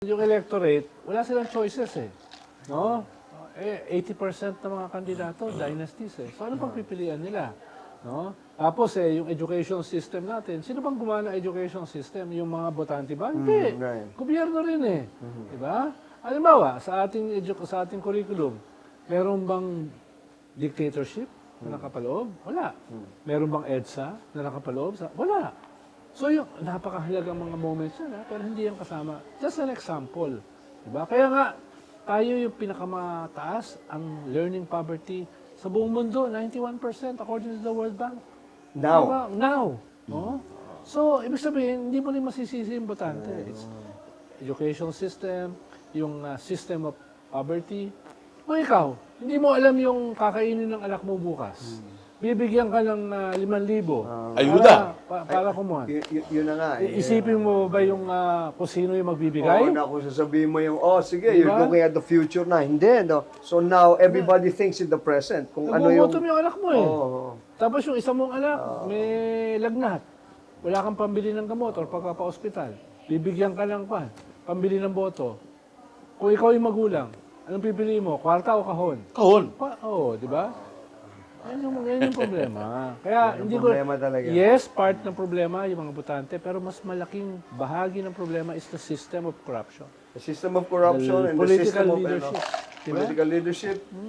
Yung electorate, wala silang choices eh. No? 80% ng mga kandidato, dynasties eh. So ano pang pipilian nila? No? Tapos yung education system natin, sino bang gumawa ng education system? Yung mga botante ba? Hindi. Right. Gobyerno rin eh. Diba? Halimbawa, sa ating curriculum, meron bang dictatorship na nakapaloob? Wala. Meron bang EDSA na nakapaloob? Wala. So yung napakahalagang mga moments yan, pero hindi yan kasama. Just an example. Diba? Kaya nga, tayo yung pinakamataas ang learning poverty sa buong mundo, 91% according to the World Bank. Now. Diba? Now. No? So, ibig sabihin, hindi mo rin masisisi yung botante. It's education system, yung system of poverty. Kung ikaw, hindi mo alam yung kakainin ng anak mo bukas. Bibigyan ka ng 5,000. Ayuda. Para kumuha. Yun na nga. Isipin mo ba yung kung sino yung magbibigay? Oo, na kung sasabihin mo yung, sige, Diba? you're looking at the future na. Hindi, no? So now, everybody thinks in the present. Kung ano yung... Nagugutom yung anak mo eh. Oo. Tapos yung isa mong anak, may lagnat. Wala kang pambili ng gamot or pagpapa-hospital. Bibigyan ka ng pambili ng boto. Kung ikaw yung magulang, anong pipili mo? Kwarta o kahon? Kahon. Oo, di ba? Yan yung problema. Kaya Yan yung hindi problema talaga. Yes, part ng problema yung mga botante, pero mas malaking bahagi ng problema is the system of corruption. The system of corruption and the Political system of leadership. Diba? political leadership.